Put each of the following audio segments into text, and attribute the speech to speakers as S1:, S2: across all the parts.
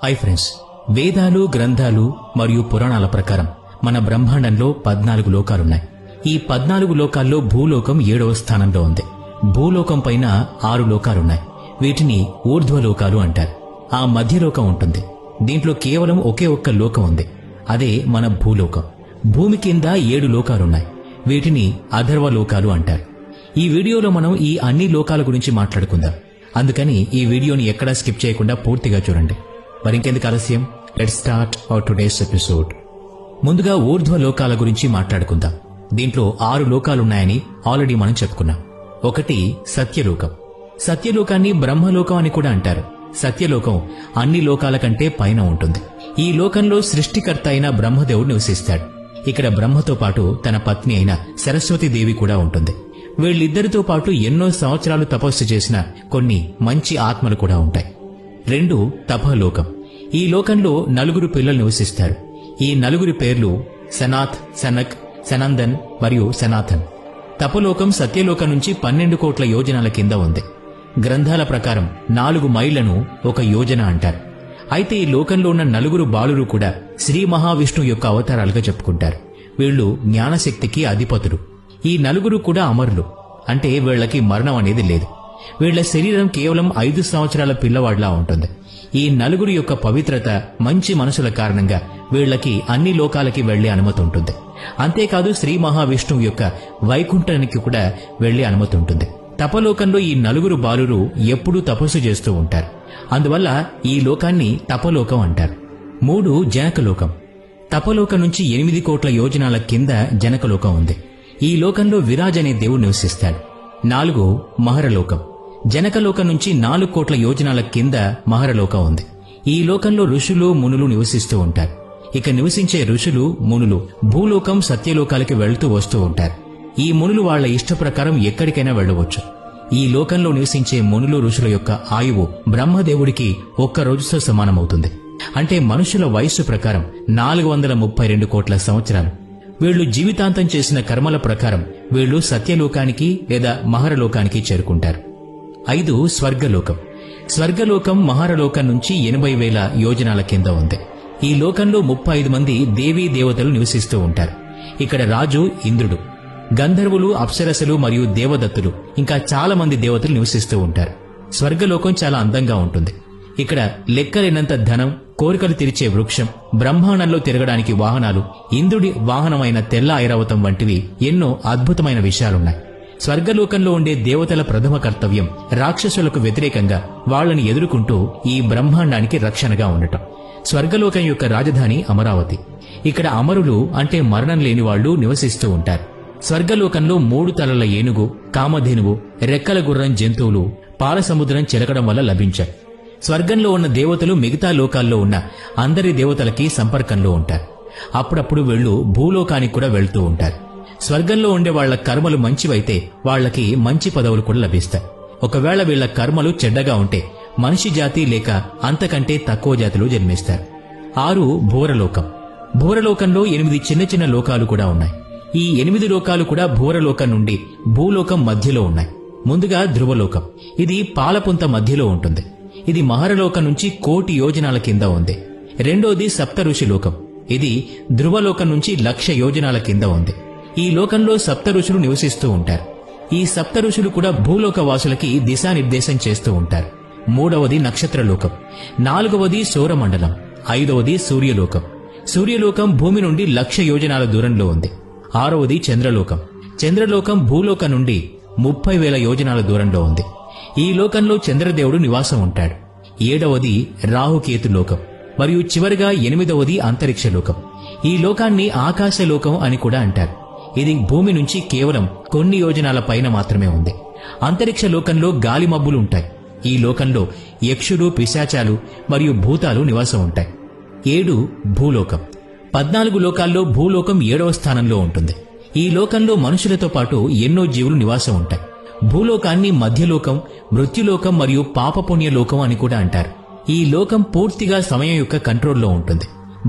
S1: Hi friends, వేదాలు, గ్రంథాలు మరియు పురాణాల ప్రకారం మన బ్రహ్మాండంలో 14 లోకాలున్నాయి. ఈ 14 లోకాల్లో భూలోకం 7వ స్థానంలో ఉంది. భూలోకం పైన 6 లోకాలున్నాయి. వీటిని ఊర్ధ్వలోకాలు అంటారు. ఆ మధ్యలోకం ఉంటుంది. దీంట్లో కేవలం ఒకే ఒక్క లోకం ఉంది. అదే మన భూలోకం. భూమి కింద 7 లోకాలున్నాయి. వీటిని అధర్వలోకాలు అంటారు. ఈ వీడియోలో మనం ఈ అన్ని లోకాల గురించి మాట్లాడుకుందాం. అందుకని ఈ వీడియోని ఎక్కడా స్కిప్ చేయకుండా పూర్తిగా చూడండి. మరింకెందుకు ఆలస్యం, let's start our today's episode. ముందుగా ఊర్ధ్వలోకాల గురించి మాట్లాడుకుందాం. దీంట్లో 6 లోకాలున్నాయని ఆల్రెడీ మనం చెప్పుకున్నాం. ఒకటి సత్యలోకం. సత్యలోకాన్ని బ్రహ్మలోకం అని కూడా అంటారు. సత్యలోకం అన్ని లోకాల కంటే పైన ఉంటుంది. ఈ లోకంలో సృష్టికర్త అయిన బ్రహ్మదేవుడు నివసిస్తాడు. ఇక్కడ బ్రహ్మతో పాటు తన పత్ని అయిన సరస్వతీదేవి కూడా ఉంటుంది. వీళ్ళిద్దరితో పాటు ఎన్నో సంవత్సరాలు తపస్సు చేసిన కొన్ని మంచి ఆత్మలు కూడా ఉంటాయి. 2 తపలోకం. ఈ లోకంలో 4 పిల్లలు నివసిస్తారు. ఈ 4 పేర్లు సనాత్, సనక్, సనందన్ మరియు సనాథన్. తపలోకం సత్యలోకం నుంచి 12 కోట్ల యోజనాల కింద ఉంది. గ్రంథాల ప్రకారం 4 మైళ్లను 1 యోజన అంటారు. అయితే ఈ లోకంలో ఉన్న 4 బాలురు కూడా శ్రీ మహావిష్ణువు యొక్క అవతారాలుగా చెప్పుకుంటారు. వీళ్లు జ్ఞానశక్తికి అధిపతులు. ఈ 4 కూడా అమరులు, అంటే వీళ్లకి మరణం అనేది లేదు. వీళ్ల శరీరం కేవలం 5 సంవత్సరాల పిల్లవాడిలా ఉంటుంది. ఈ 4 యొక్క పవిత్రత, మంచి మనసుల కారణంగా వీళ్లకి అన్ని లోకాలకి వెళ్లే అనుమతి ఉంటుంది. అంతేకాదు శ్రీ మహావిష్ణువు యొక్క వైకుంఠానికి కూడా వెళ్లే అనుమతి ఉంటుంది. తపలోకంలో ఈ 4 బాలురు ఎప్పుడూ తపస్సు చేస్తూ ఉంటారు. అందువల్ల ఈ లోకాన్ని తపలోకం అంటారు. 3 జనకలోకం. తపలోకం నుంచి 8 కోట్ల యోజనాల కింద జనకలోకం ఉంది. ఈ లోకంలో విరాజ్ అనే దేవుడు నివసిస్తాడు. 4 మహరలోకం. జనకలోకం నుంచి 4 కోట్ల యోజనాల కింద మహరలోకం ఉంది. ఈ లోకంలో ఋషులు, మునులు నివసిస్తూ ఉంటారు. ఇక నివసించే ఋషులు, మునులు భూలోకం, సత్యలోకాలకి వెళ్తూ వస్తూ ఉంటారు. ఈ మునులు వాళ్ల ఇష్ట ప్రకారం ఎక్కడికైనా వెళ్లవచ్చు. ఈ లోకంలో నివసించే మునులు, ఋషుల యొక్క ఆయువు బ్రహ్మదేవుడికి 1 రోజుతో సమానమవుతుంది. అంటే మనుషుల వయస్సు ప్రకారం 432 కోట్ల సంవత్సరాలు. వీళ్లు జీవితాంతం చేసిన కర్మల ప్రకారం వీళ్లు సత్యలోకానికి లేదా మహరలోకానికి చేరుకుంటారు. 5 స్వర్గలోకం. స్వర్గలోకం మహరలోకం నుంచి 80,000 యోజనాల కింద ఉంది. ఈ లోకంలో 35 మంది దేవీ దేవతలు నివసిస్తూ ఉంటారు. ఇక్కడ రాజు ఇంద్రుడు, గంధర్వులు, అప్సరసలు మరియు దేవదత్తులు, ఇంకా చాలా మంది దేవతలు నివసిస్తూ ఉంటారు. స్వర్గలోకం చాలా అందంగా ఉంటుంది. ఇక్కడ లెక్కలేనంత ధనం, కోరికలు తీర్చే వృక్షం, బ్రహ్మాండంలో తిరగడానికి వాహనాలు, ఇంద్రుడి వాహనమైన తెల్ల ఐరావతం వంటివి ఎన్నో అద్భుతమైన విషయాలున్నాయి. స్వర్గలోకంలో ఉండే దేవతల ప్రథమ కర్తవ్యం రాక్షసులకు వ్యతిరేకంగా వాళ్లని ఎదుర్కొంటూ ఈ బ్రహ్మాండానికి రక్షణగా ఉండటం. స్వర్గలోకం యొక్క రాజధాని అమరావతి. ఇక్కడ అమరులు అంటే మరణం లేని వాళ్లు నివసిస్తూ ఉంటారు. స్వర్గలోకంలో 3 తలల ఏనుగు, కామధేనువు, రెక్కల గుర్రం జంతువులు పాల సముద్రం చెరకడం వల్ల లభించాయి. స్వర్గంలో ఉన్న దేవతలు మిగతా లోకాల్లో ఉన్న అందరి దేవతలకి సంపర్కంలో ఉంటారు. అప్పుడప్పుడు వీళ్లు భూలోకానికి కూడా వెళ్తూ ఉంటారు. స్వర్గంలో ఉండే వాళ్ల కర్మలు మంచివైతే వాళ్లకి మంచి పదవులు కూడా లభిస్తాయి. ఒకవేళ వీళ్ల కర్మలు చెడ్డగా ఉంటే మనిషి జాతి లేక అంతకంటే తక్కువ జాతులు జన్మిస్తారు. 6 భూరలోకం. భూరలోకంలో 8 చిన్న చిన్న లోకాలు కూడా ఉన్నాయి. ఈ 8 లోకాలు కూడా భూరలోకం నుండి భూలోకం మధ్యలో ఉన్నాయి. ముందుగా ధ్రువలోకం. ఇది పాలపుంత మధ్యలో ఉంటుంది. ఇది మహరలోకం నుంచి 1 కోటి యోజనాల కింద ఉంది. రెండోది సప్త ఋషి లోకం. ఇది ధ్రువలోకం నుంచి 1,00,000 యోజనాల కింద ఉంది. ఈ లోకంలో సప్త ఋషులు నివసిస్తూ ఉంటారు. ఈ సప్త ఋషులు కూడా భూలోక వాసులకి దిశానిర్దేశం చేస్తూ ఉంటారు. 3వది నక్షత్రలోకం. 4వది సౌరమండలం. 5వది సూర్యలోకం. సూర్యలోకం భూమి నుండి 1,00,000 యోజనాల దూరంలో ఉంది. 6వది చంద్రలోకం. చంద్రలోకం భూలోకం నుండి 30,000 యోజనాల దూరంలో ఉంది. ఈ లోకంలో చంద్రదేవుడు నివాసం ఉంటాడు. 7వది రాహుకేతు లోకం. మరియు చివరిగా 8వది అంతరిక్ష లోకం. ఈ లోకాన్ని ఆకాశలోకం అని కూడా అంటారు. ఇది భూమి నుంచి కేవలం కొన్ని యోజనాల పైన మాత్రమే ఉంది. అంతరిక్ష లోకంలో గాలి మబ్బులు ఉంటాయి. ఈ లోకంలో యక్షులు, పిశాచాలు మరియు భూతాలు నివాసం ఉంటాయి. 7 భూలోకం. 14 లోకాల్లో భూలోకం 7వ స్థానంలో ఉంటుంది. ఈ లోకంలో మనుషులతో పాటు ఎన్నో జీవులు నివాసం ఉంటాయి. భూలోకాన్ని మధ్యలోకం, మృత్యులోకం మరియు పాపపుణ్యలోకం అని కూడా అంటారు. ఈ లోకం పూర్తిగా సమయం యొక్క కంట్రోల్లో ఉంటుంది.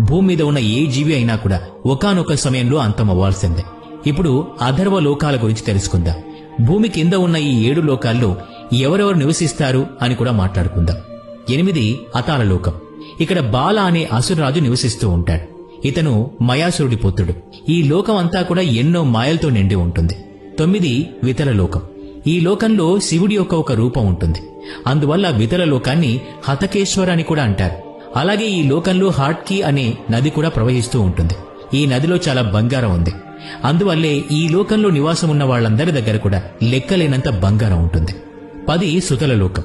S1: భూమి మీద ఉన్న ఏ జీవి అయినా కూడా ఒకానొక సమయంలో అంతమవ్వాల్సిందే. ఇప్పుడు అధర్వ లోకాల గురించి తెలుసుకుందాం. భూమి కింద ఉన్న ఈ 7 లోకాల్లో ఎవరెవరు నివసిస్తారు అని కూడా మాట్లాడుకుందాం. 8 అతాళలోకం. ఇక్కడ బాల అనే అసురరాజు నివసిస్తూ ఉంటాడు. ఇతను మయాసురుడి పుత్రుడు. ఈ లోకం అంతా కూడా ఎన్నో మాయలతో నిండి ఉంటుంది. 9 వితల లోకం. ఈ లోకంలో శివుడి యొక్క ఒక రూపం ఉంటుంది. అందువల్ల వితల లోకాన్ని హతకేశ్వర అని కూడా అంటారు. అలాగే ఈ లోకంలో హాట్కీ అనే నది కూడా ప్రవహిస్తూ ఉంటుంది. ఈ నదిలో చాలా బంగారం ఉంది. అందువల్లే ఈ లోకంలో నివాసం ఉన్న వాళ్ళందరి దగ్గర కూడా లెక్కలేనంత బంగారం ఉంటుంది. 10 సుతల లోకం.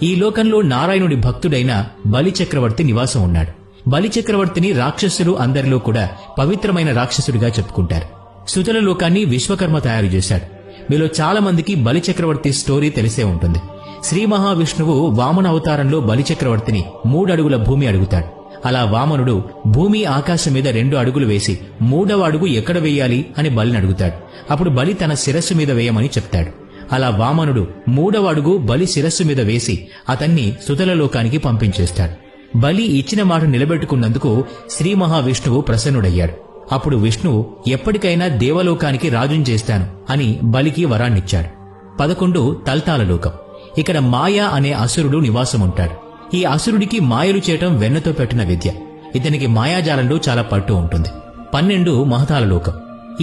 S1: ఈ లోకంలో నారాయణుడి భక్తుడైన బలి చక్రవర్తి నివాసం ఉన్నాడు. బలి చక్రవర్తిని రాక్షసులు అందరిలో కూడా పవిత్రమైన రాక్షసుడిగా చెప్పుకుంటారు. సుతల లోకాన్ని విశ్వకర్మ తయారు చేశాడు. మీలో చాలా మందికి బలి చక్రవర్తి స్టోరీ తెలిసే ఉంటుంది. శ్రీ మహావిష్ణువు వామన అవతారంలో బలి చక్రవర్తిని 3 అడుగుల భూమి అడుగుతాడు. అలా వామనుడు భూమి ఆకాశం మీద 2 అడుగులు వేసి 3వ అడుగు ఎక్కడ వేయాలి అని బలిని అడుగుతాడు. అప్పుడు బలి తన శిరస్సు మీద వేయమని చెప్తాడు. అలా వామనుడు 3వ అడుగు బలి శిరస్సు మీద వేసి అతన్ని సుతల లోకానికి పంపించేస్తాడు. బలి ఇచ్చిన మాట నిలబెట్టుకున్నందుకు శ్రీ మహావిష్ణువు ప్రసన్నుడయ్యాడు. అప్పుడు విష్ణువు ఎప్పటికైనా దేవలోకానికి రాజుని చేస్తాను అని బలికి వరాన్నిచ్చాడు. 11 తల్తాల లోకం. ఇక్కడ మాయా అనే అసురుడు నివాసం ఉంటాడు. ఈ అసురుడికి మాయలు చేయటం వెన్నతో పెట్టిన విద్య. ఇతనికి మాయాజాలంలో చాలా పట్టు ఉంటుంది. 12 మహతాల లోకం.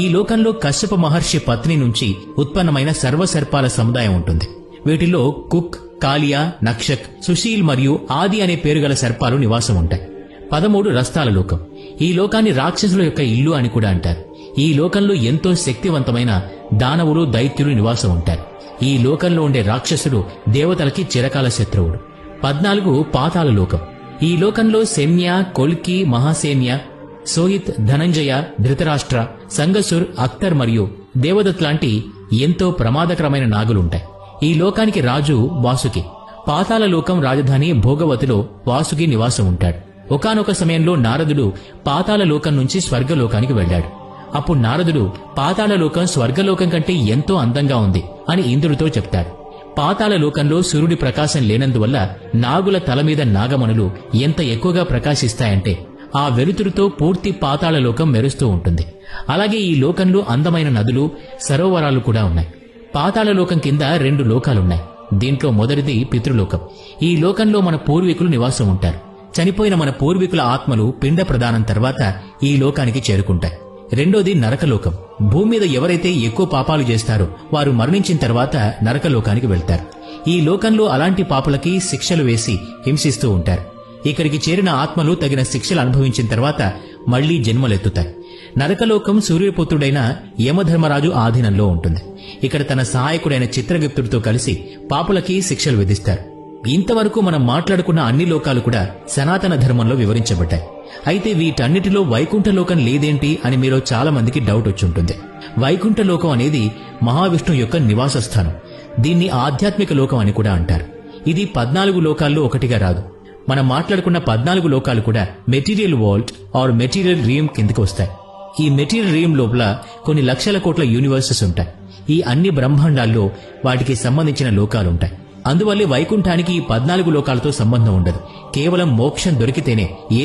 S1: ఈ లోకంలో కశ్యప మహర్షి పత్ని నుంచి ఉత్పన్నమైన సర్వసర్పాల సముదాయం ఉంటుంది. వీటిలో కుక్, కాలియా, నక్షక్, సుశీల్ మరియు ఆది అనే పేరుగల సర్పాలు నివాసం ఉంటాయి. 13 రస్తాల లోకం. ఈ లోకాన్ని రాక్షసుల యొక్క ఇల్లు అని కూడా అంటారు. ఈ లోకంలో ఎంతో శక్తివంతమైన దానవులు, దైత్యులు నివాసం ఉంటారు. ఈ లోకంలో ఉండే రాక్షసుడు దేవతలకి చిరకాల శత్రువుడు. 14 పాతాళ లోకం. ఈ లోకంలో శమ్య, కొల్కి, మహాసేన్య, సోహిత్, ధనంజయ, ధృతరాష్ట్ర, సంగసుర్, అఖ్తర్ మరియు దేవదత్ లాంటి ఎంతో ప్రమాదకరమైన నాగులుంటాయి. ఈ లోకానికి రాజు వాసుకి. పాతాళ లోకం రాజధాని భోగవతిలో వాసుకి నివాసం ఉంటాడు. ఒకానొక సమయంలో నారదుడు పాతాళ లోకం నుంచి స్వర్గలోకానికి వెళ్లాడు. అప్పుడు నారదుడు పాతాళ లోకం స్వర్గలోకం కంటే ఎంతో అందంగా ఉంది అని ఇంద్రుడితో చెప్తాడు. పాతాళ లోకంలో సూర్యుడి ప్రకాశం లేనందువల్ల నాగుల తల మీద నాగమణులు ఎంత ఎక్కువగా ప్రకాశిస్తాయంటే ఆ వెలుతురుతో పూర్తి పాతాళ లోకం మెరుస్తూ ఉంటుంది. అలాగే ఈ లోకంలో అందమైన నదులు, సరోవరాలు కూడా ఉన్నాయి. పాతాళ లోకం కింద 2 లోకాలున్నాయి. దీంట్లో మొదటిది పితృలోకం. ఈ లోకంలో మన పూర్వీకులు నివాసం ఉంటారు. చనిపోయిన మన పూర్వీకుల ఆత్మలు పిండ ప్రదానం తర్వాత ఈ లోకానికి చేరుకుంటాయి. రెండోది నరకలోకం. భూమి మీద ఎవరైతే ఎక్కువ పాపాలు చేస్తారో వారు మరణించిన తర్వాత నరకలోకానికి వెళ్తారు. ఈ లోకంలో అలాంటి పాపులకి శిక్షలు వేసి హింసిస్తూ ఉంటారు. ఇక్కడికి చేరిన ఆత్మలు తగిన శిక్షలు అనుభవించిన తర్వాత మళ్లీ జన్మలెత్తుతాయి. నరకలోకం సూర్యపుత్రుడైన యమధర్మరాజు ఆధీనంలో ఉంటుంది. ఇక్కడ తన సహాయకుడైన చిత్రగుప్తుడితో కలిసి పాపులకి శిక్షలు విధిస్తారు. ఇంతవరకు మనం మాట్లాడుకున్న అన్ని లోకాలు కూడా సనాతన ధర్మంలో వివరించబడ్డాయి. అయితే వీటన్నిటిలో వైకుంఠలోకం లేదేంటి అని మీలో చాలా మందికి డౌట్ వచ్చుంటుంది. వైకుంఠలోకం అనేది మహావిష్ణువు యొక్క నివాస స్థానం. దీన్ని ఆధ్యాత్మిక లోకం అని కూడా అంటారు. ఇది 14 లోకాల్లో ఒకటిగా రాదు. మనం మాట్లాడుకున్న 14 లోకాలు కూడా మెటీరియల్ వరల్డ్ ఆర్ మెటీరియల్ రీమ్ కిందకి వస్తాయి. ఈ మెటీరియల్ రీమ్ లోపల కొన్ని లక్షల కోట్ల యూనివర్సెస్ ఉంటాయి. ఈ అన్ని బ్రహ్మాండాల్లో వాటికి సంబంధించిన లోకాలుంటాయి. అందువల్లే వైకుంఠానికి ఈ 14 లోకాలతో సంబంధం ఉండదు. కేవలం మోక్షం దొరికితేనే ఏ